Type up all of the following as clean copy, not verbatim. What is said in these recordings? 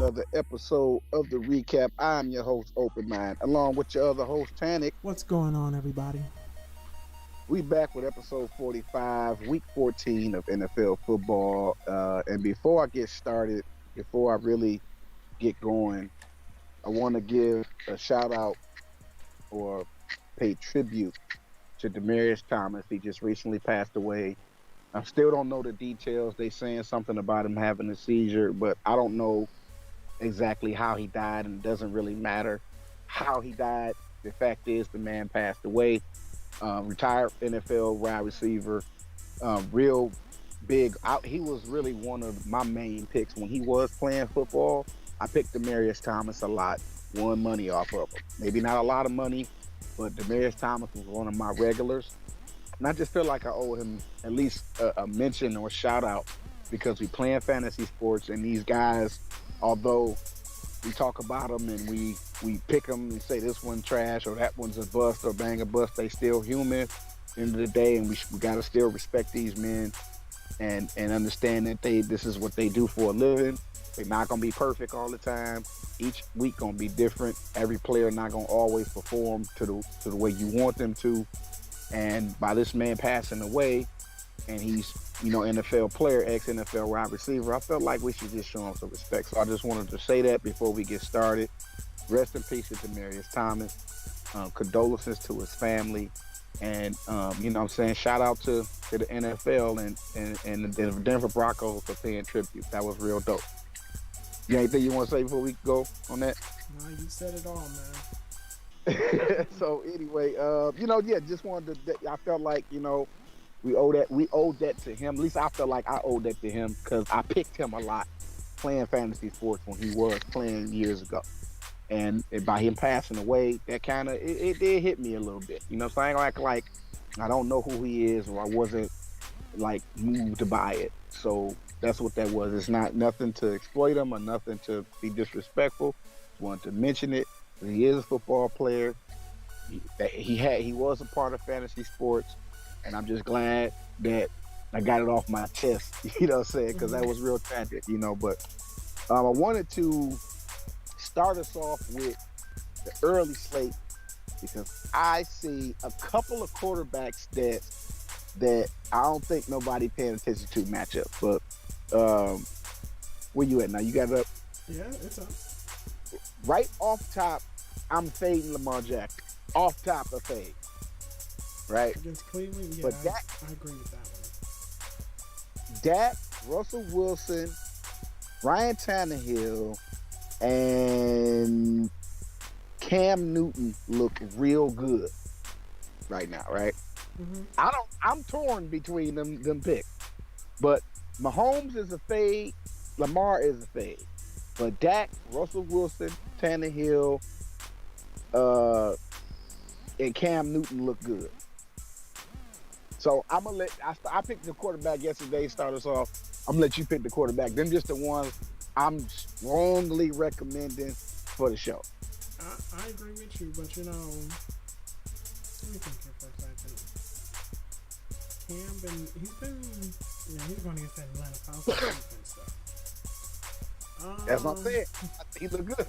another episode of the ReCap. I'm your host, Open Mind, along with your other host, Tannic. What's going on, everybody? We back with episode 45, week 14 of NFL football. And before I get started, before I really get going, I want to give a shout out or pay tribute to Demaryius Thomas. He just recently passed away. I still don't know the details. They saying something about him having a seizure, but I don't know exactly how he died, and it doesn't really matter how he died. The fact is, the man passed away. Retired NFL wide receiver, real He was really one of my main picks when he was playing football. I picked Demaryius Thomas a lot, won money off of him. Maybe not a lot of money, but Demaryius Thomas was one of my regulars. And I just feel like I owe him at least a mention or a shout out because we playing fantasy sports and these guys, although we talk about them and we pick them and say this one trash or that one's a bust or bang a bust, they still human. At the end of the day, and we got to still respect these men and understand that this is what they do for a living. They're not gonna be perfect all the time. Each week gonna be different. Every player not gonna always perform to the way you want them to. And by this man passing away, and he's NFL player, ex NFL wide receiver, I felt like we should just show him some respect. So I just wanted to say that before we get started. Rest in peace to Demaryius Thomas. Condolences to his family. And what I'm saying, shout out to the NFL and the Denver Broncos for paying tribute. That was real dope. You got anything you want to say before we go on that? No, you said it all, man. So anyway, just wanted to. I felt like we owed that to him. At least I felt like I owed that to him because I picked him a lot playing fantasy sports when he was playing years ago. And by him passing away, that kind of it did hit me a little bit. So I ain't gonna act like I don't know who he is or I wasn't like moved by it. So that's what that was. It's not nothing to exploit him or nothing to be disrespectful. Just wanted to mention it. He is a football player. He was a part of fantasy sports, and I'm just glad that I got it off my chest. You know what I'm saying? Because that was real tragic. But I wanted to start us off with the early slate because I see a couple of quarterbacks that I don't think nobody paying attention to matchup. But where you at now? You got it up? Yeah, it's up. Right off top, I'm fading Lamar Jackson. Off top of fade. Right? Against Cleveland? Yeah, but I agree with that one. Dak, Russell Wilson, Ryan Tannehill, and Cam Newton look real good right now, right? Mm-hmm. I'm torn between them picks. But Mahomes is a fade, Lamar is a fade. But Dak, Russell Wilson, Tannehill, and Cam Newton look good. So I'm gonna I picked the quarterback yesterday, start us off. I'm gonna let you pick the quarterback. Them just the ones I'm strongly recommending for the show. I agree with you, but let me think here for a second. Cam he's going against that Atlanta Falcons defense stuff. That's what I'm saying. I think he look good.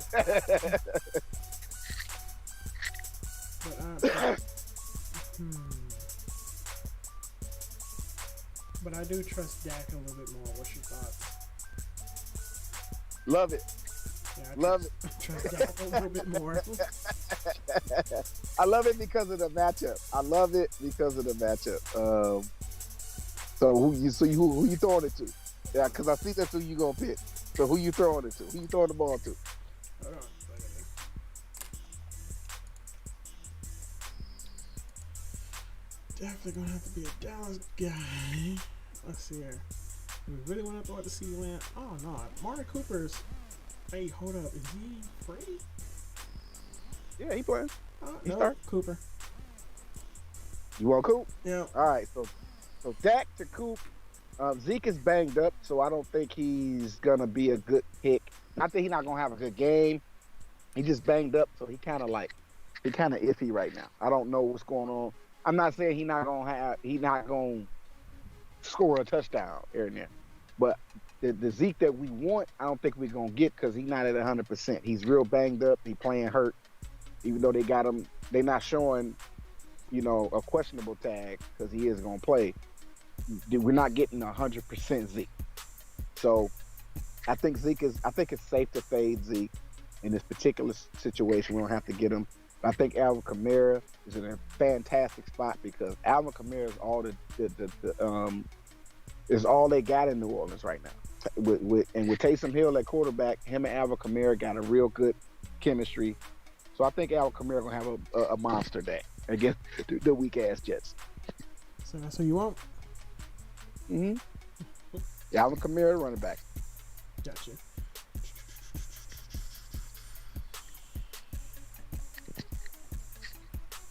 But I do trust Dak a little bit more. What's your thoughts? Love it. Yeah, Love it. Trust Dak a little bit more. I love it because of the matchup. So who you throwing it to? Yeah, because I see that's who you gonna pick. So who you throwing it to? Who you throwing the ball to? Hold on. Definitely gonna have to be a Dallas guy. Let's see here. Do we really want to throw it to CeeDee Lamb? Oh no, Amari Cooper's. Hey, hold up, is he free? Yeah, he playing. No, start? Cooper. You want Coop? Yeah. All right, so Dak to Coop. Zeke is banged up, so I don't think he's gonna be a good pick. Not that he's not gonna have a good game. He just banged up, so he kind of iffy right now. I don't know what's going on. I'm not saying he's not gonna score a touchdown here and there, but the Zeke that we want, I don't think we're gonna get because he's not at 100%. He's real banged up. He playing hurt, even though they got him. They're not showing, a questionable tag because he is gonna play. We're not getting 100% Zeke. So I think it's safe to fade Zeke in this particular situation. We don't have to get him. I think Alvin Kamara is in a fantastic spot because Alvin Kamara is all is all they got in New Orleans right now. With Taysom Hill at quarterback, him and Alvin Kamara got a real good chemistry. So I think Alvin Kamara gonna have a monster day against the weak ass Jets. So that's who you want? Mm-hmm. Alvin Kamara, running back. Gotcha.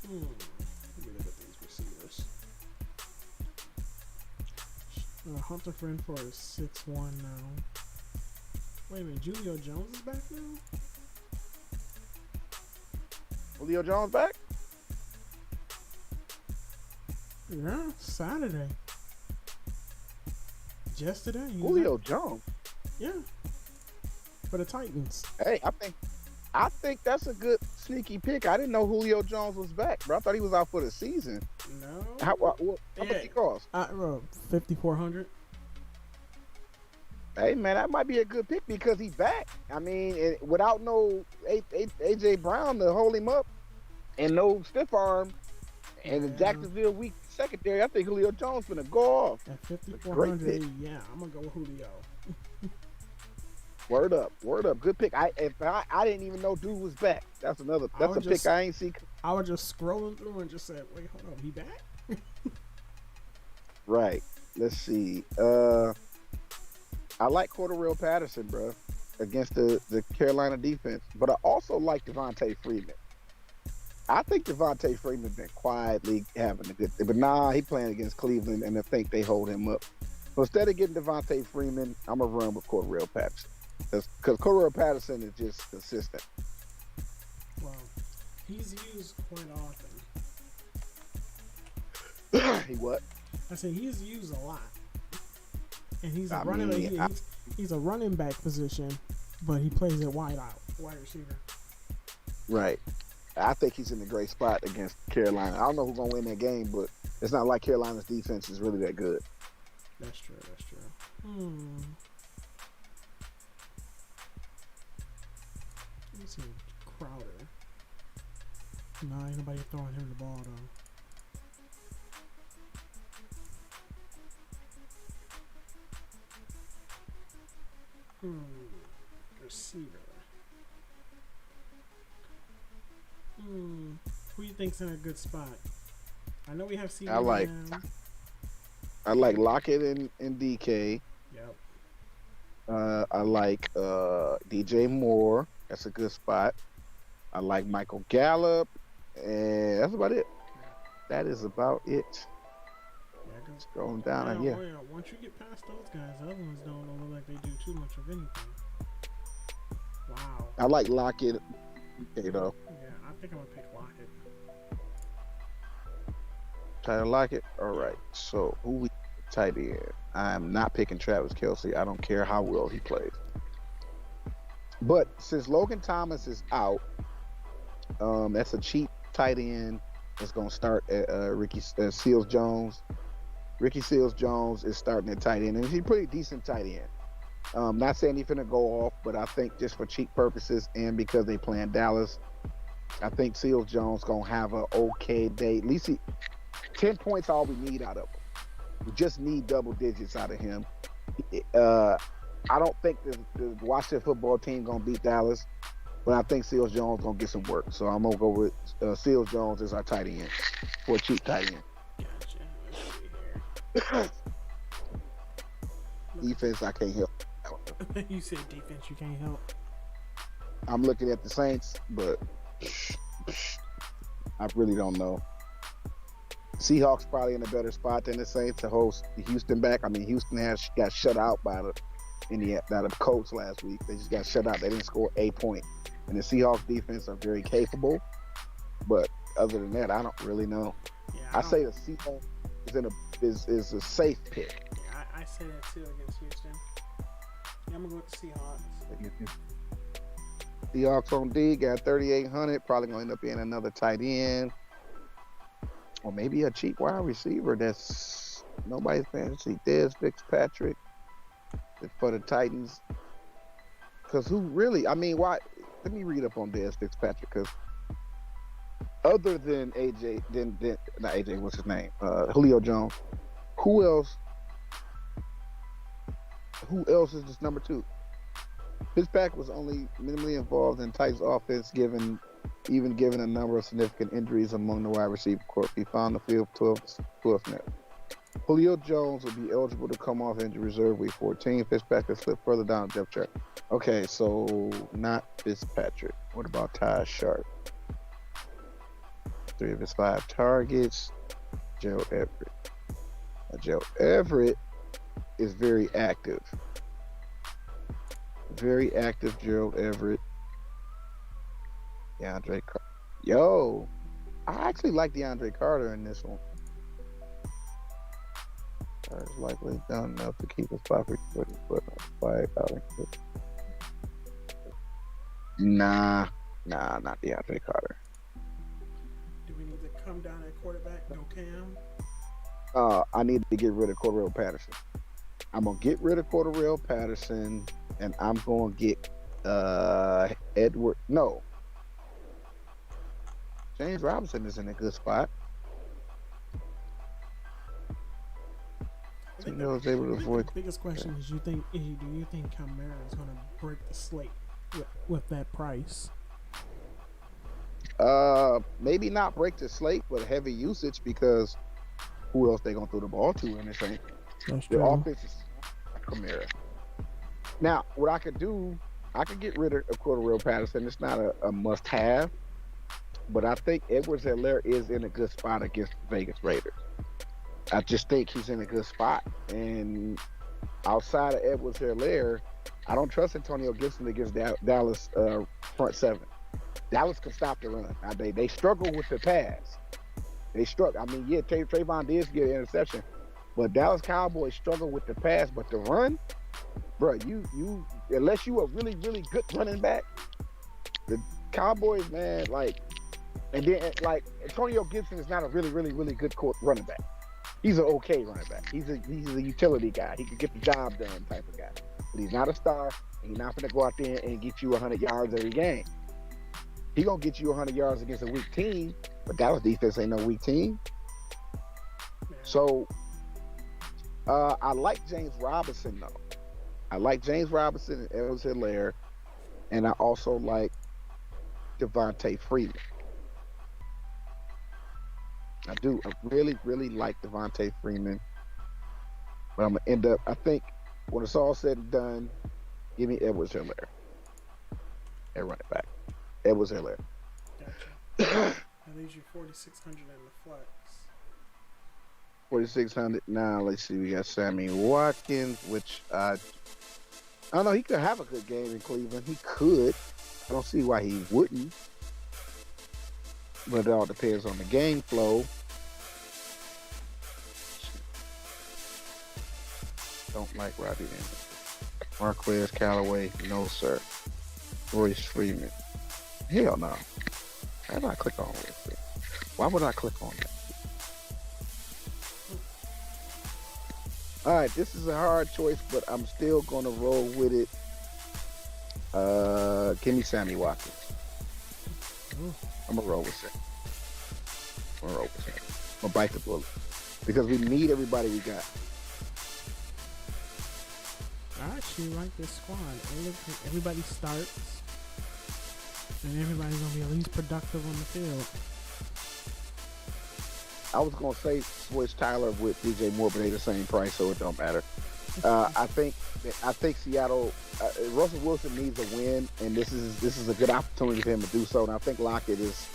Let me look at these receivers. Hunter Renfrow is 6'1" now. Wait a minute, Julio Jones is back now? Julio Jones back? Yeah, Saturday. Just today. Julio Jones? Yeah. For the Titans. Hey, I think that's a good sneaky pick. I didn't know Julio Jones was back, bro. I thought he was out for the season. No. How much he cost? $5,400. Hey, man, that might be a good pick because he's back. I mean, without no A.J. Brown to hold him up and no stiff arm and the Jacksonville weak secondary, I think Julio Jones going to go off. At $5,400, yeah, I'm going to go with Julio. Word up. Good pick. I didn't even know dude was back. That's a pick I ain't see. I was just scrolling through and just said, wait, hold on, he back? Right. Let's see. I like Cordarrelle Patterson, bro, against the Carolina defense. But I also like Devontae Freeman. I think Devontae Freeman been quietly having a good thing. But he playing against Cleveland, and I think they hold him up. So instead of getting Devontae Freeman, I'm going to run with Cordarrelle Patterson. Because Cordarrelle Patterson is just consistent. Well, he's used quite often. He what? I said he's used a lot. And he's he's a running back position, but he plays at wide receiver. Right. I think he's in a great spot against Carolina. I don't know who's going to win that game, but it's not like Carolina's defense is really that good. That's true. Let me see. Crowder. Ain't nobody throwing him the ball, though. Receiver. Who do you think's in a good spot? I know we have CD. I like Lockett and DK. Yep. I like DJ Moore. That's a good spot. I like Michael Gallup, and that's about it. That is about it. Scrolling down here. Once you get past those guys, the other ones don't look like they do too much of anything. Wow. I like Lockett. You know. Yeah, I think I'm gonna pick Lockett. Tyler Lockett. All right. So who we tight end? I'm not picking Travis Kelce. I don't care how well he plays. But since Logan Thomas is out, that's a cheap tight end. That's gonna start at Seals Jones. Ricky Seals Jones is starting at tight end, and he's a pretty decent tight end. Not saying he's finna go off, but I think just for cheap purposes and because they play in Dallas, I think Seals Jones gonna have an okay day. At least 10 points all we need out of him. We just need double digits out of him. I don't think the Washington football team gonna beat Dallas, but I think Seals Jones gonna get some work. So I'm gonna go with Seals Jones as our tight end for a cheap tight end. Defense, I can't help. You said defense, you can't help. I'm looking at the Saints, but I really don't know. Seahawks probably in a better spot than the Saints to host Houston back. I mean, Houston got shut out by the Colts last week. They just got shut out. They didn't score a point. And the Seahawks defense are very capable. But other than that, I don't really know. Yeah, I say the Seahawks is a safe pick. Yeah, I say that too against Houston. Yeah, I'm going to go with the Seahawks. Seahawks on D got 3,800. Probably going to end up being another tight end. Or maybe a cheap wide receiver that's nobody's fantasy. Dez Fitzpatrick for the Titans. Because why? Let me read up on Dez Fitzpatrick. Because other than not AJ, what's his name? Julio Jones. Who else is this number two? Fitzpatrick was only minimally involved in Titans offense, even given a number of significant injuries among the wide receiver corps. He found the field 12 snap. Julio Jones will be eligible to come off injury reserve week 14. Fitzpatrick slipped further down the depth chart. Okay, so not Fitzpatrick. What about Ty Sharp? 3 of his 5 targets. Gerald Everett. Now, Gerald Everett is very active. Very active, Gerald Everett. DeAndre Carter. Yo, I actually like DeAndre Carter in this one. Carter's likely done enough to keep his pocket foot on fight out. Nah, not DeAndre Carter. Do we need to come down at quarterback? No Cam? I need to get rid of Cordell Patterson. I'm gonna get rid of Cordell Patterson, and I'm gonna get Edward. No, James Robinson is in a good spot. I think the biggest question is, do you think Kamara is going to break the slate with that price? Maybe not break the slate, but heavy usage, because who else they gonna throw the ball to in this thing? That's the true. offense is Kamara. Now, what I could do, I could get rid of Cordell Patterson. It's not a must-have, but I think Edwards-Helaire is in a good spot against the Vegas Raiders. I just think he's in a good spot. And outside of Edwards-Helaire, I don't trust Antonio Gibson against Dallas front seven. Dallas can stop the run. Now, they struggle with the pass. They struggle. I mean, yeah, Trayvon did get an interception, but Dallas Cowboys struggle with the pass. But the run, bro, you unless you a really, really good running back, the Cowboys, man, and then Antonio Gibson is not a really, really, really good running back. He's an okay running back. He's a utility guy. He can get the job done type of guy. But he's not a star, and he's not going to go out there and get you 100 yards every game. He going to get you 100 yards against a weak team, but Dallas defense ain't no weak team. So, I like James Robinson, though. I like James Robinson and Edwards-Helaire, and I also like Devontae Freeman. I do. I really, really like Devontae Freeman. But I'm going to end up, I think, when it's all said and done, give me Edwards-Helaire. And run it back. Edwards-Helaire. Gotcha. That leaves you 4,600 in the flex. 4,600. Now, let's see. We got Sammy Watkins, which I don't know. He could have a good game in Cleveland. He could. I don't see why he wouldn't. But it all depends on the game flow. Don't like Robbie Anderson. Marquez Callaway, no sir. Royce Freeman, hell no. Why did I click on Royce Freeman? Why would I click on that? All right, this is a hard choice, but I'm still gonna roll with it. Give me Sammy Watkins. I'm gonna roll with Sam. I'm gonna bite the bullet because we need everybody we got. I actually like this squad. Everybody starts, and everybody's gonna be at least productive on the field. I was gonna say switch Tyler with DJ Moore, but they the same price, so it don't matter. I think Seattle. Russell Wilson needs a win, and this is a good opportunity for him to do so. And I think Lockett is.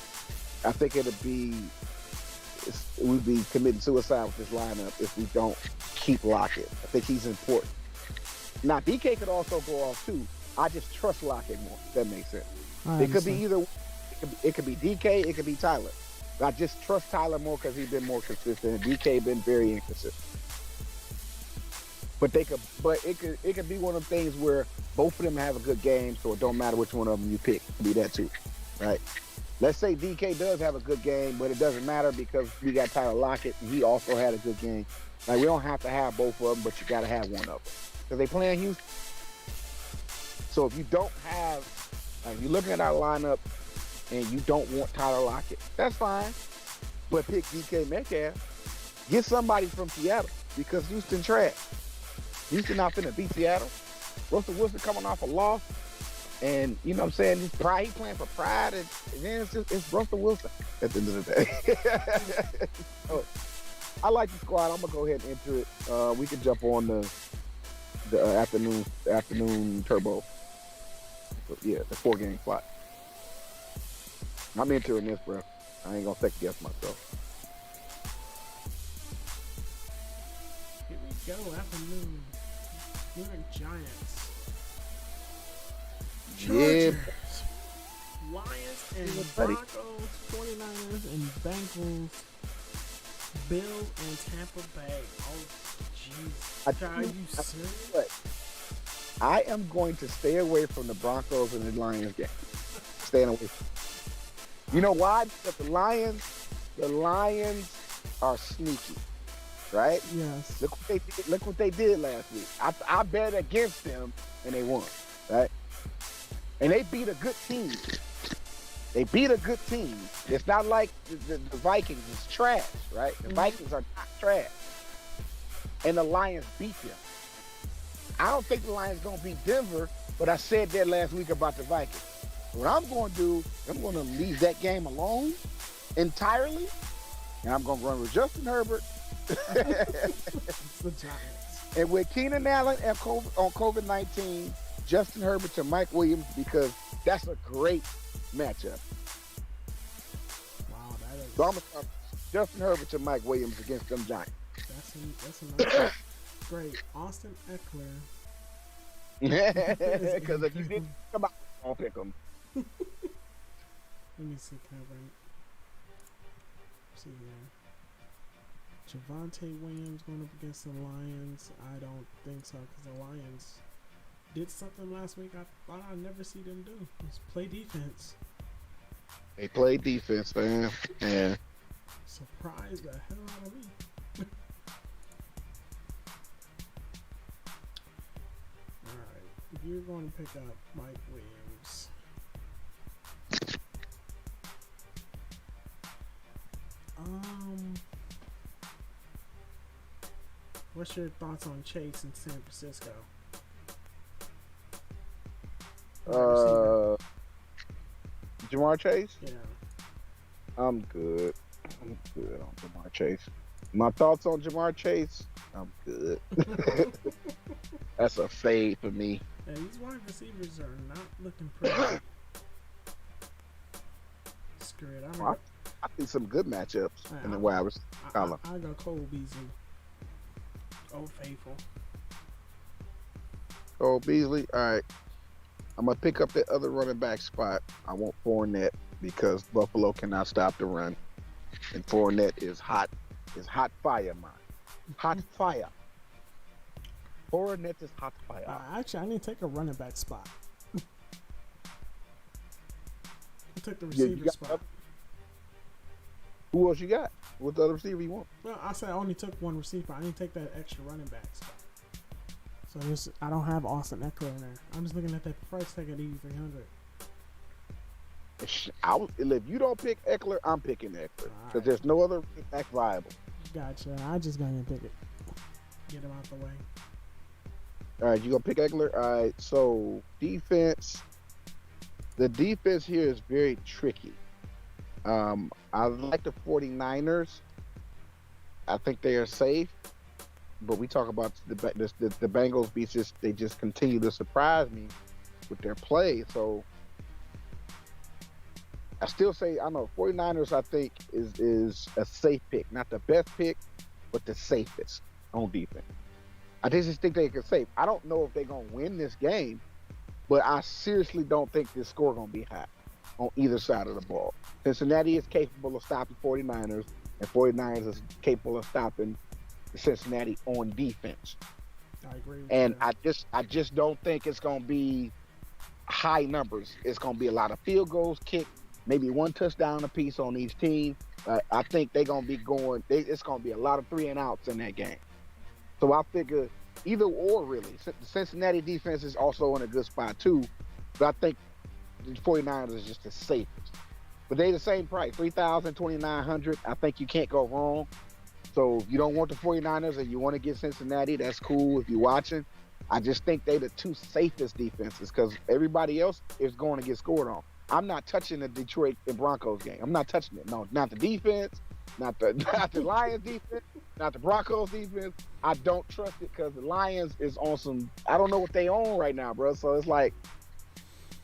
I think we'd be committing suicide with this lineup if we don't keep Lockett. I think he's important. Now DK could also go off too. I just trust Lockett more. If that makes sense. It could be either. It could be DK. It could be Tyler. I just trust Tyler more because he's been more consistent, and DK been very inconsistent. But it could be one of the things where both of them have a good game, so it don't matter which one of them you pick. It could be that too, right? Let's say DK does have a good game, but it doesn't matter because we got Tyler Lockett, and he also had a good game. Like, we don't have to have both of them, but you got to have one of them because they play in Houston. So if you don't have, if you're looking at our lineup and you don't want Tyler Lockett, that's fine. But pick DK Metcalf. Get somebody from Seattle because Houston trash. Houston not finna beat Seattle. Russell Wilson coming off a loss. And, you know what I'm saying, he's playing for pride. And then it's Russell Wilson at the end of the day. I like the squad. I'm gonna go ahead and enter it. We can jump on the afternoon turbo. So, yeah, the 4-game slot. I'm entering this, bro. I ain't gonna second guess myself. Here we go. Afternoon. New York Giants. Yeah. Chargers. Lions and Broncos. 49ers and Bengals. Bills and Tampa Bay. Oh, jeez. Are you serious? I am going to stay away from the Broncos and the Lions game. Staying away. You know why? Because the Lions are sneaky, right? Yes. Look what they did last week. I bet against them and they won, right? And they beat a good team. It's not like the Vikings is trash, right? The Vikings are not trash. And the Lions beat them. I don't think the Lions going to beat Denver, but I said that last week about the Vikings. What I'm going to do, I'm going to leave that game alone entirely, and I'm going to run with Justin Herbert. The Giants. And with Keenan Allen on COVID-19, Justin Herbert to Mike Williams, because that's a great matchup. Wow, that is. So I'm going to start Justin Herbert to Mike Williams against them Giants. That's another great. Austin Eckler. Because if you didn't come out, I'll pick them. Let me see, can I bring? See here. Javonte Williams going up against the Lions. I don't think so, because the Lions did something last week I thought I'd never see them do. Just play defense. They play defense, man. Yeah. Surprised the hell out of me. Alright. You're going to pick up Mike Williams. What's your thoughts on Chase in San Francisco? Jamar Chase? Yeah. I'm good on Jamar Chase. My thoughts on Jamar Chase? I'm good. That's a fade for me. Yeah, these wide receivers are not looking pretty. Screw it. I see some good matchups in the wide receiver column. I go Cole Beasley. Old Faithful. Oh, Beasley. All right. I'm going to pick up the other running back spot. I want Fournette because Buffalo cannot stop the run. And Fournette is hot fire, man. Hot fire. Fournette is hot fire. Actually, I need to take a running back spot. I took the receiver spot. Who else you got? What the other receiver you want? Well, I said I only took one receiver. I didn't take that extra running back spot. So I don't have Austin Eckler in there. I'm just looking at that price tag at 8,300. If you don't pick Eckler, I'm picking Eckler because there's no other back viable. Gotcha. I just got to pick it. Get him out the way. All right, you gonna pick Eckler? All right. So defense. The defense here is very tricky. I like the 49ers. I think they are safe. But we talk about the Bengals beats. They just continue to surprise me with their play. So I still say, I know 49ers I think is a safe pick. Not the best pick, but the safest on defense. I just think they can save. I don't know if they're going to win this game, but I seriously don't think this score going to be high on either side of the ball. Cincinnati is capable of stopping 49ers, and 49ers is capable of stopping the Cincinnati on defense. I agree with and you. I just don't think it's going to be high numbers. It's going to be a lot of field goals kicked, maybe one touchdown apiece on each team. I think they're going to be it's going to be a lot of 3-and-outs in that game. So I figure either or, really. The Cincinnati defense is also in a good spot too, but I think the 49ers is just the safest. But they the same price, $3,000, $2,900. I think you can't go wrong. So if you don't want the 49ers and you want to get Cincinnati, that's cool if you're watching. I just think they're the two safest defenses because everybody else is going to get scored on. I'm not touching the Detroit and Broncos game. I'm not touching it. No, not the defense, not the Lions defense. Now the Broncos defense, I don't trust it because the Lions is on some. I don't know what they own right now, bro. So it's like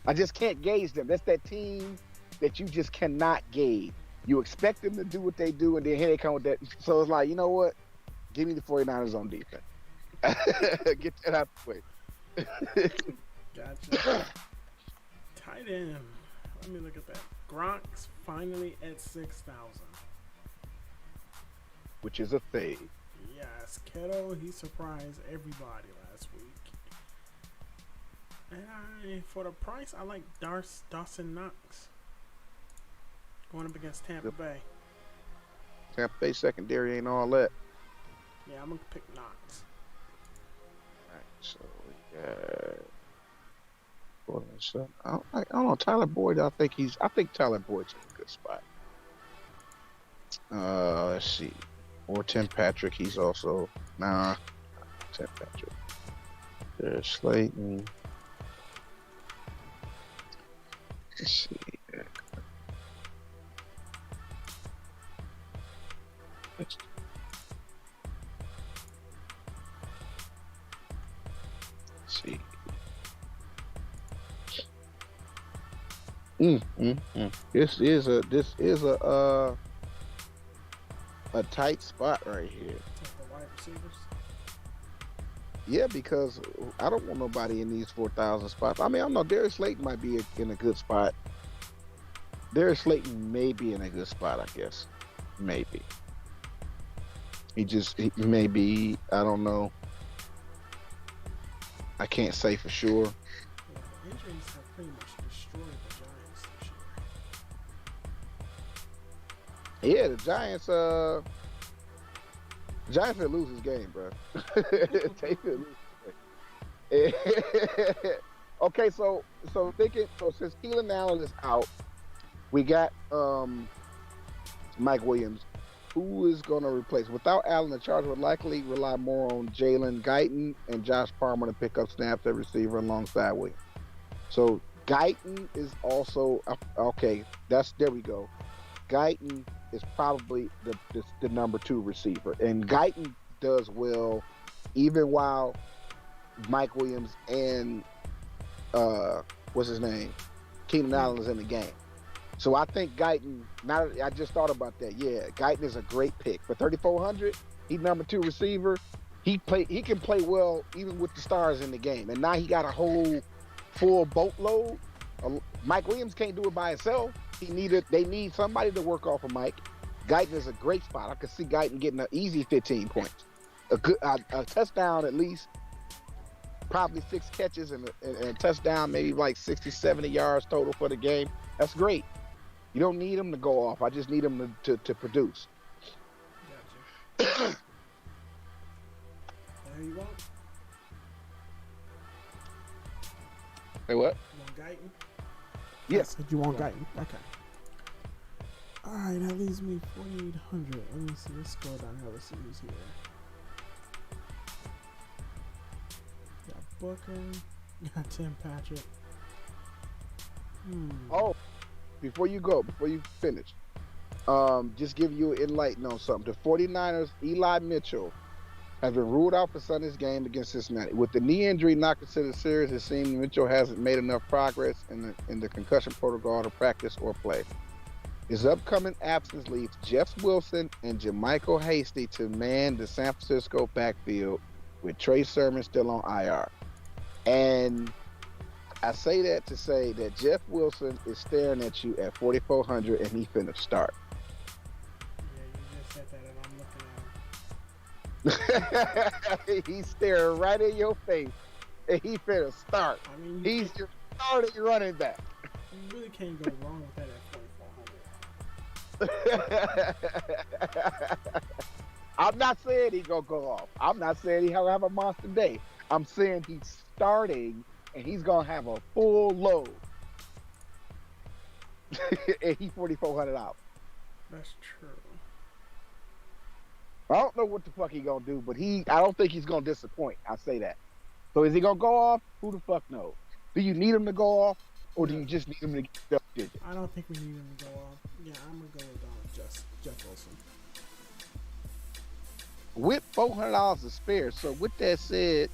I just can't gauge them. That's that team that you just cannot gauge. You expect them to do what they do, and then here they come with that. So it's like, you know what? Give me the 49ers on defense. Get that out the way. Gotcha. Tight end. Let me look at that. Gronk's finally at 6,000. Which is a fade. Yes, Kettle, he surprised everybody last week. And for the price, I like Dawson Knox going up against Tampa Bay. Tampa Bay secondary ain't all that. Yeah, I'm gonna pick Knox. Alright, so we got I don't know, Tyler Boyd. I think Tyler Boyd's in a good spot. Let's see. Or Tim Patrick, he's also Tim Patrick. There's Slayton. Let's see. Let's see. This is a tight spot right here. The wide receivers. Yeah, because I don't want nobody in these 4,000 spots. I mean, I don't know. Darius Slayton might be in a good spot. Darius Slayton may be in a good spot, I guess. Maybe. He may be, I don't know. I can't say for sure. Yeah, the injuries have pretty much destroyed the Giants this year. Yeah, the Giants will lose this game, bro. They will lose this game. Okay, so since Keelan Allen is out, we got Mike Williams. Who is going to replace? Without Allen, the Chargers would likely rely more on Jalen Guyton and Josh Palmer to pick up snaps at receiver alongside Williams. So Guyton is also okay. There we go. Guyton is probably the number 2 receiver, and Guyton does well even while Mike Williams and what's his name, Keenan Allen is in the game. So I think Guyton. Now I just thought about that. Yeah, Guyton is a great pick for 3,400. He's number 2 receiver. He can play well even with the stars in the game, and now he got a whole full boatload. Mike Williams can't do it by himself. They need somebody to work off of Mike. Guyton is a great spot. I could see Guyton getting an easy 15 points, a touchdown at least, probably 6 catches and a touchdown, maybe like 60, 70 yards total for the game. That's great. You don't need him to go off. I just need him to produce. Gotcha. There you want? Hey, what? You want Guyton? Yes. You want Guyton? Okay. All right, that leaves me 4,800. Let me see. Let's scroll down here. Let's see who's here. Got Booker. Got Tim Patrick. Oh, before you finish, just give you enlighten on something. The 49ers, Eli Mitchell, has been ruled out for Sunday's game against Cincinnati. With the knee injury not considered serious, it seems Mitchell hasn't made enough progress in the concussion protocol to practice or play. His upcoming absence leaves Jeff Wilson and Jermichael Hasty to man the San Francisco backfield with Trey Sermon still on IR. And I say that to say that Jeff Wilson is staring at you at 4,400 and he finna start. Yeah, you just said that and I'm looking at him. He's staring right in your face and he finna start. I mean, he's your starting running back. You really can't go wrong with that at 4,400. I'm not saying he's gonna go off. I'm not saying he'll have a monster day. I'm saying he's starting and he's gonna have a full load. And he's 4,400 out. That's true. I don't know what the fuck he gonna do, but I don't think he's gonna disappoint. I say that. So is he gonna go off? Who the fuck knows? Do you need him to go off, or do you just need him to get double digits? I don't think we need him to go off. Yeah, I'm gonna go with Jeff Wilson. with $400 to spare. So with that said,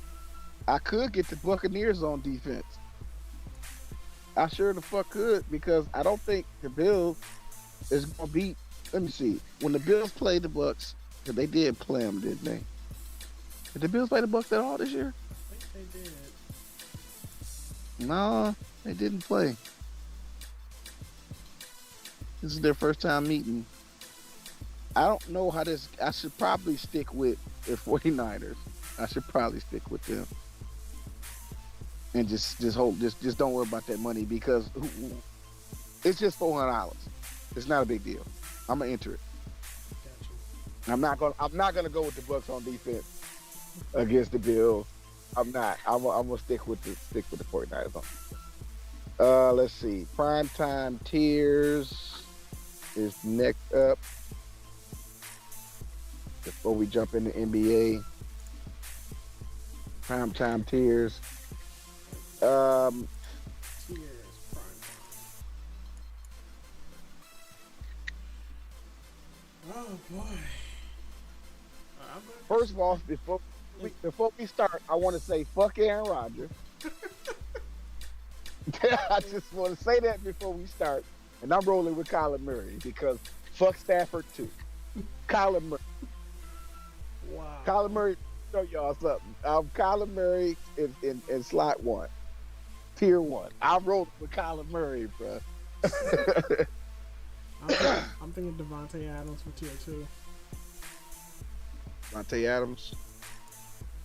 I could get the Buccaneers on defense. I sure the fuck could because I don't think the Bills is gonna beat. Let me see. When the Bills played the Bucks, because they did play them, didn't they? Did the Bills play the Bucks at all this year? I think they did. No, they didn't play. This is their first time meeting. I don't know how this. I should probably stick with the 49ers. I should probably stick with them. And just don't worry about that money because it's just $400. It's not a big deal. I'm gonna enter it. Gotcha. I'm not gonna go with the Bucks on defense against the Bills. I'm not. I'm gonna stick with the 49ers on. Let's see. Primetime tiers is next up. Before we jump into NBA, primetime tiers. Tears, prime time. Oh boy. First of all, before we start, I want to say fuck Aaron Rodgers. I just want to say that before we start. And I'm rolling with Kyler Murray because fuck Stafford too. Kyler Murray. Wow. Kyler Murray, show y'all something. Kyler Murray in slot 1. Tier 1. I rolled with Kyler Murray, bro. I'm thinking Davante Adams for tier 2. Davante Adams.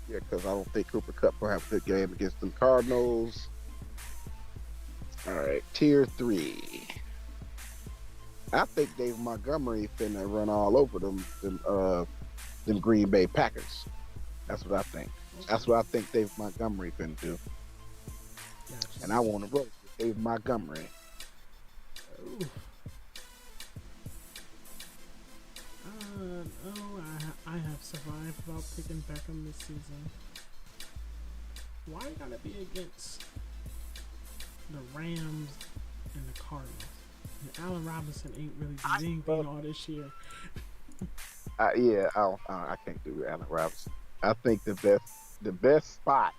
Yeah, because I don't think Cooper Kupp will have a good game against the Cardinals. All right, tier 3. I think Dave Montgomery finna run all over them Green Bay Packers. That's what I think. Okay. That's what I think Dave Montgomery finna do. Gotcha. And I want to roll with Dave Montgomery. Ooh. I have survived without picking Beckham this season. Why gotta be against the Rams and the Cardinals? And Allen Robinson ain't really doing anything all this year. I can't do Allen Robinson. I think the best spot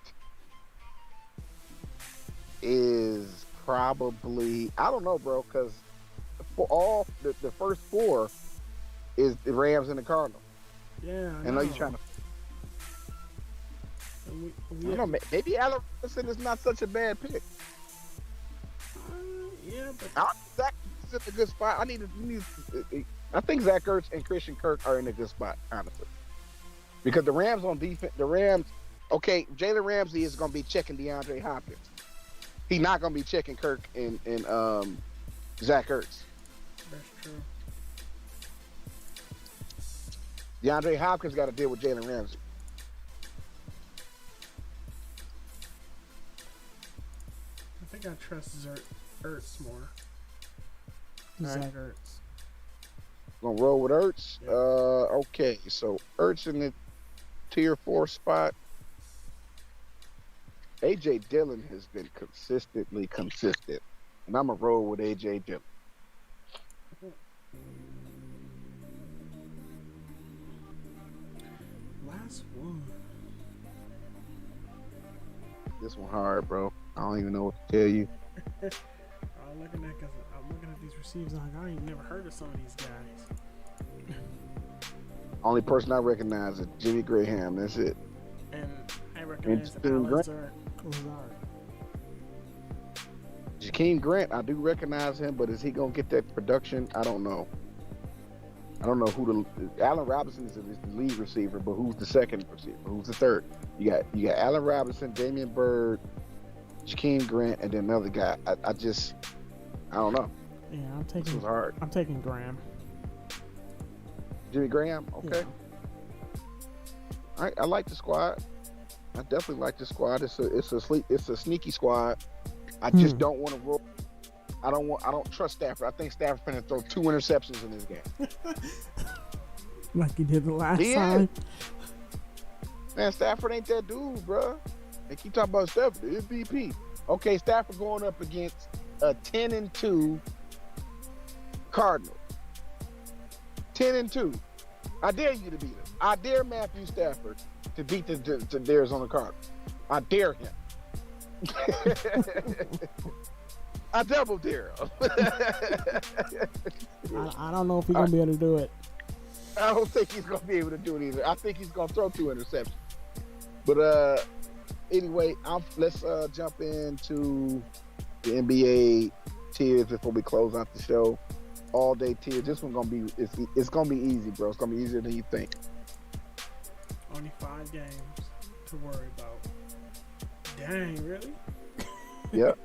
is probably, I don't know, bro, because for all the first 4 is the Rams and the Cardinals. Yeah, I know you're trying to. I don't know, maybe Allen Robinson is not such a bad pick. Yeah, but Zach is in a good spot. I think Zach Ertz and Christian Kirk are in a good spot, honestly, because the Rams on defense. Okay, Jalen Ramsey is going to be checking DeAndre Hopkins. He's not going to be checking Kirk and Zach Ertz. That's true. DeAndre Hopkins got to deal with Jalen Ramsey. I think I trust Ertz more. Right. Zach Ertz. Gonna roll with Ertz. Yeah. Okay, so Ertz in the tier 4 spot. AJ Dillon has been consistently consistent, and I'm gonna roll with AJ Dillon. Last one. This one hard, bro. I don't even know what to tell you. I'm looking at these receivers. I'm like, I ain't never heard of some of these guys. Only person I recognize is Jimmy Graham. That's it. And I recognize Jakeem Lazard. Jakeem Grant, I do recognize him, but is he gonna get that production? I don't know. I don't know who Allen Robinson is the lead receiver, but who's the second receiver? Who's the third? You got Allen Robinson, Damian Byrd, Jakeem Grant, and then another guy. I don't know. Yeah, This was hard. I'm taking Graham. Jimmy Graham, okay. Yeah. All right, I like the squad. I definitely like the squad. It's a sneaky squad. I just don't want to roll. I don't trust Stafford. I think Stafford's going to throw 2 interceptions in this game. Like he did the last time. Man, Stafford ain't that dude, bro. They keep talking about Stafford, the MVP. Okay, Stafford going up against a 10-2 Cardinals. 10-2. I dare you to beat them. I dare Matthew Stafford to beat the Arizona Cardinals. I dare him. I double dare him. I don't know if he's gonna be able to do it. I don't think he's gonna be able to do it either. I think he's gonna throw 2 interceptions. But anyway, let's jump into the NBA tiers before we close out the show. All day tiers. This one gonna be it's gonna be easy, bro. It's gonna be easier than you think. Only 5 games to worry about. Dang, really? Yep.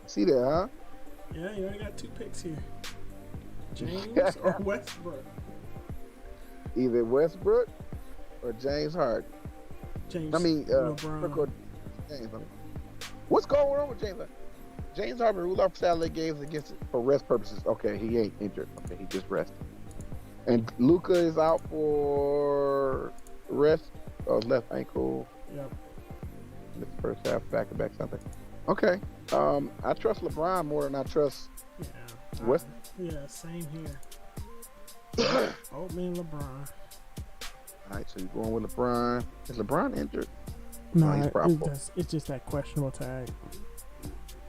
See that, huh? Yeah, you only got 2 picks here. James or Westbrook? Either Westbrook or James Harden. James. I mean, LeBron. or James. What's going on with James Harden? James Harden ruled off Saturday games against for rest purposes. Okay, he ain't injured. Okay, he just rested. And Luka is out for rest. Left ankle. Yep. This first half, back-to-back something. Okay. I trust LeBron more than I trust West. Yeah, same here. Oh man, LeBron. All right, so you're going with LeBron. Is LeBron injured? No, he's probable. it's just that questionable tag.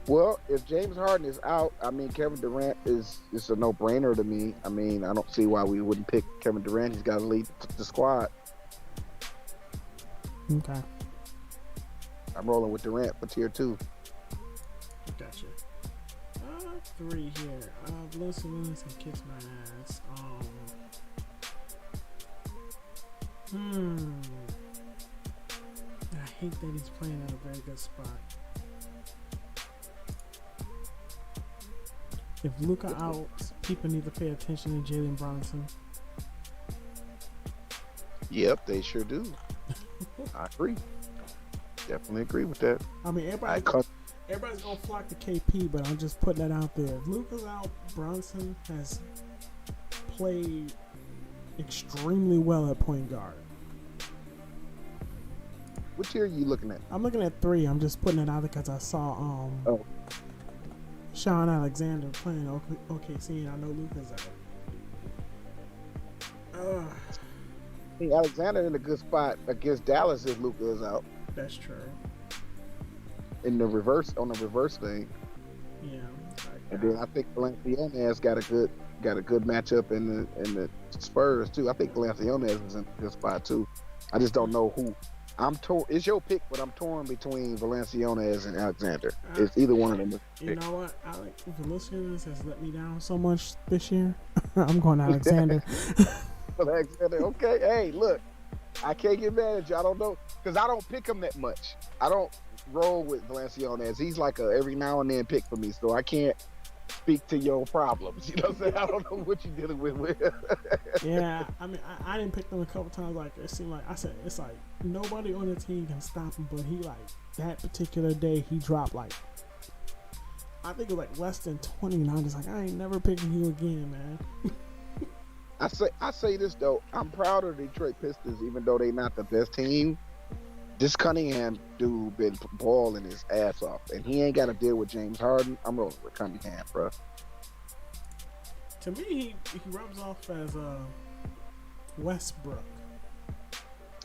Well, if James Harden is out, I mean, Kevin Durant is a no-brainer to me. I mean, I don't see why we wouldn't pick Kevin Durant. He's got to lead the squad. Okay. I'm rolling with Durant for tier 2. Gotcha. 3 here. Lucy Williams can kiss my ass. I hate that he's playing at a very good spot. If Luka out, people need to pay attention to Jalen Brunson. Yep, they sure do. I agree. Definitely agree with that. I mean, everybody's gonna flock to KP, but I'm just putting that out there. If Luka's out, Brunson has played extremely well at point guard. What tier are you looking at? I'm looking at 3. I'm just putting it out there because I saw Sean Alexander playing OKC, and I know Luka's out. I think Alexander in a good spot against Dallas if Luka is out. That's true. On the reverse thing. Yeah. And then I think Valanciunas got a good matchup in the Spurs too. I think Valanciunas is in a good spot too. I just don't know who. I'm torn. It's your pick, but I'm torn between Valanciunas and Alexander. It's either one of them. You know what? Valanciunas has let me down so much this year. I'm going Alexander. Alexander, okay. Hey, look, I can't get mad at you. I don't know because I don't pick him that much. I don't roll with Valanciunas. He's like a every now and then pick for me, so I can't speak to your problems. You know what I'm saying? I don't know what you're dealing with. Yeah, I mean, I didn't pick them a couple times. Like it seemed like I said, it's like nobody on the team can stop him, but he like that particular day he dropped like I think it was like less than 20, and I'm just like I ain't never picking you again, man. I say this though, I'm proud of the Detroit Pistons, even though they're not the best team. This Cunningham dude been balling his ass off, and he ain't got to deal with James Harden. I'm rolling with Cunningham, bro. To me, he rubs off as Westbrook.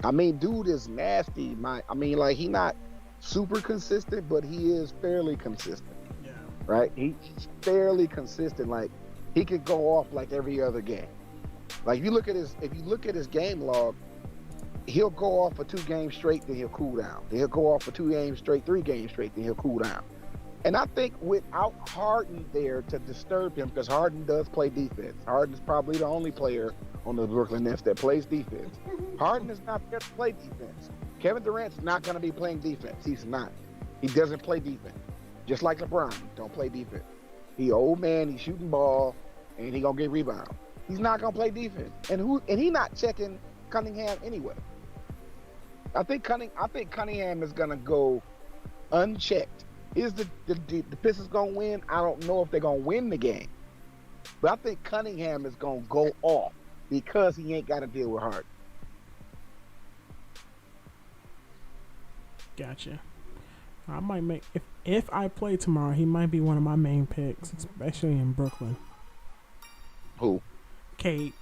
I mean, dude is nasty. Like he not super consistent, but he is fairly consistent. Yeah. Right? He's fairly consistent. Like he could go off like every other game. Like if you look at his game log, he'll go off for 2 games straight, then he'll cool down. Then he'll go off for 2 games straight, 3 games straight, then he'll cool down. And I think without Harden there to disturb him, because Harden does play defense. Harden's probably the only player on the Brooklyn Nets that plays defense. Harden is not there to play defense. Kevin Durant's not going to be playing defense. He's not. He doesn't play defense. Just like LeBron, he don't play defense. He old man, he's shooting ball, and he going to get rebound. He's not going to play defense. And he not checking Cunningham anyway. I think Cunningham is gonna go unchecked. Is the Pistons gonna win? I don't know if they're gonna win the game, but I think Cunningham is gonna go off because he ain't got to deal with Harden. Gotcha. I might make if I play tomorrow, he might be one of my main picks, especially in Brooklyn. Who? Kate.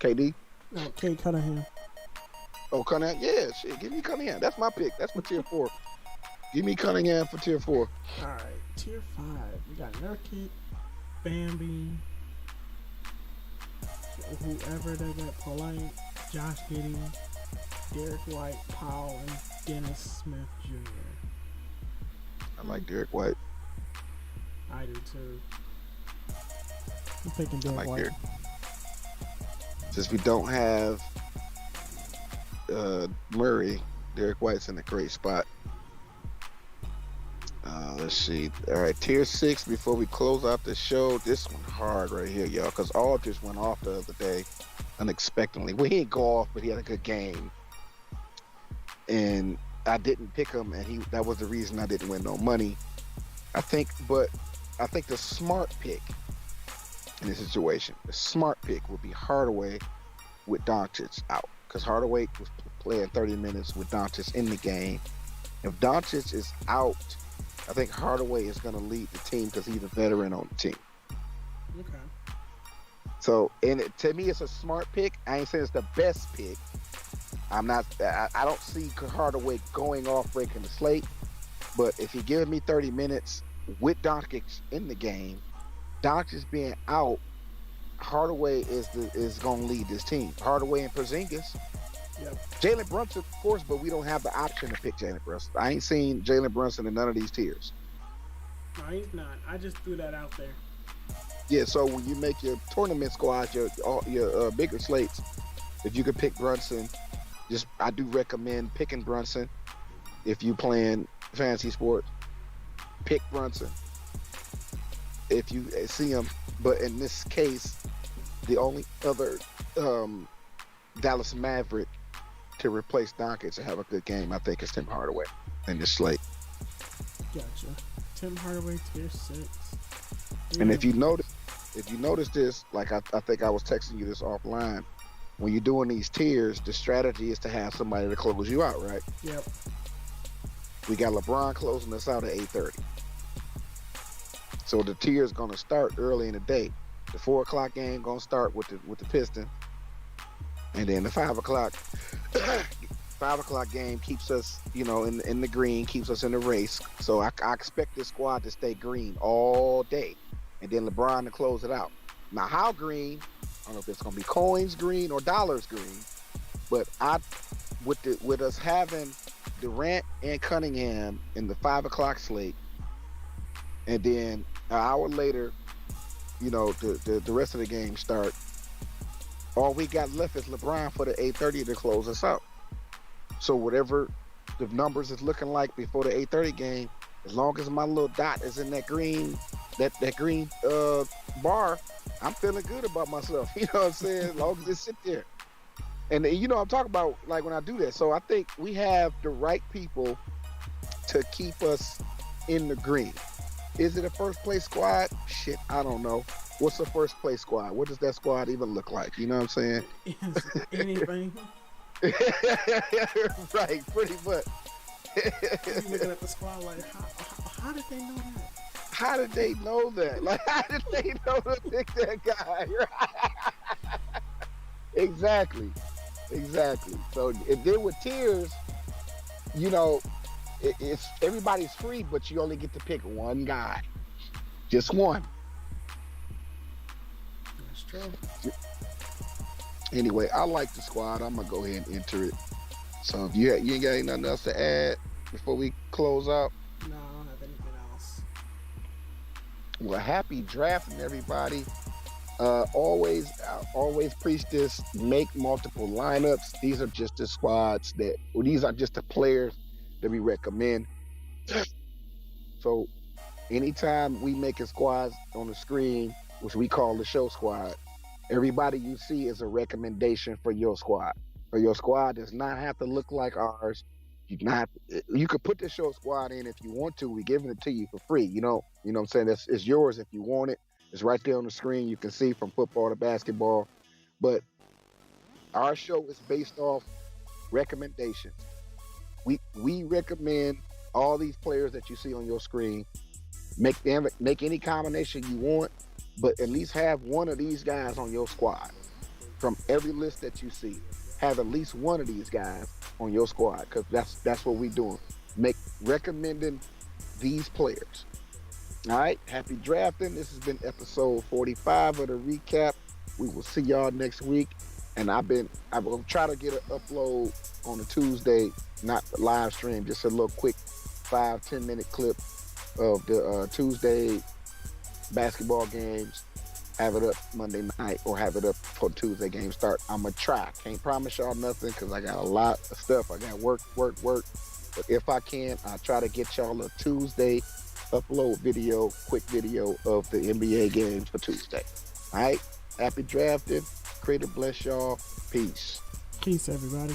KD. No, Kate Cunningham. Oh, Cunningham. Yeah, shit. Give me Cunningham. That's my pick. That's for tier 4. Give me Cunningham for tier 4. All right, tier 5. We got Nurkic, Bambi, whoever they got, Polite, Josh Giddey, Derek White, Powell, and Dennis Smith Jr. I like Derek White. I do too. I'm picking I Derek like White. Derek. Since we don't have Murray, Derek White's in a great spot. Let's see. All right, tier 6. Before we close out the show, this one hard right here, y'all, because all just went off the other day unexpectedly. Well, he didn't go off, but he had a good game, and I didn't pick him, and that was the reason I didn't win no money. I think the smart pick in this situation, the smart pick would be Hardaway with Doncic out, because Hardaway was playing 30 minutes with Doncic in the game. If Doncic is out, I think Hardaway is going to lead the team because he's a veteran on the team. Okay. So, to me, it's a smart pick. I ain't saying it's the best pick. I'm not. I don't see Hardaway going off breaking the slate. But if he gives me 30 minutes with Doncic in the game, Doncic being out, Hardaway is going to lead this team. Hardaway and Porzingis. Yep. Jalen Brunson, of course, but we don't have the option to pick Jalen Brunson. I ain't seen Jalen Brunson in none of these tiers. No, he's not. I just threw that out there. Yeah, so when you make your tournament squads, your bigger slates, if you could pick Brunson, I do recommend picking Brunson. If you playing fantasy sports, pick Brunson. If you see him, but in this case, the only other Dallas Maverick to replace Doncic and have a good game, I think, is Tim Hardaway in this slate. Gotcha. Tim Hardaway, tier 6. And if you notice this, like I think I was texting you this offline, when you're doing these tiers, the strategy is to have somebody to close you out, right? Yep. We got LeBron closing us out at 8:30. So the tier is going to start early in the day. The 4 o'clock game going to start with the Pistons. And then the 5 o'clock game keeps us, in the green, keeps us in the race. So I expect this squad to stay green all day. And then LeBron to close it out. Now, how green? I don't know if it's going to be coins green or dollars green. But with us having Durant and Cunningham in the 5 o'clock slate, and then an hour later, the rest of the game start. All we got left is LeBron for the 8:30 to close us out. So whatever the numbers is looking like before the 8:30 game, as long as my little dot is in that green, that green bar, I'm feeling good about myself. You know what I'm saying? As long as it sit there. And I'm talking about like when I do that. So I think we have the right people to keep us in the green. Is it a first place squad? Shit, I don't know. What's a first place squad? What does that squad even look like? You know what I'm saying? Anything. Right, pretty much. You looking at the squad like, how did they know that? How did they know that? Like, how did they know to pick that guy? Exactly. So, if there were tiers, it's everybody's free, but you only get to pick one guy, just one. That's true. Anyway, I like the squad. I'm gonna go ahead and enter it. So, if you ain't got nothing else to add before we close out. No, I don't have anything else. Well, happy drafting, everybody. Always preach this. Make multiple lineups. These are just the squads these are just the players that we recommend. So anytime we make a squad on the screen, which we call the show squad, everybody you see is a recommendation for your squad. For your squad does not have to look like ours. You could put the show squad in if you want to. We're giving it to you for free. You know what I'm saying? It's yours if you want it. It's right there on the screen. You can see from football to basketball. But our show is based off recommendations. We recommend all these players that you see on your screen. Make any combination you want, but at least have one of these guys on your squad. from every list that you see, have at least one of these guys on your squad because that's what we're doing. Make recommending these players. All right. Happy drafting. This has been episode 45 of the recap. We will see y'all next week. And I will try to get an upload on a Tuesday, not the live stream, just a little quick 5-10 minute clip of the Tuesday basketball games. Have it up Monday night or have it up for Tuesday game start. I'm gonna try. Can't promise y'all nothing because I got a lot of stuff. I got work. But if I can, I'll try to get y'all a Tuesday upload video, quick video of the NBA games for Tuesday. All right. Happy drafting. Creator bless y'all. Peace. Peace, everybody.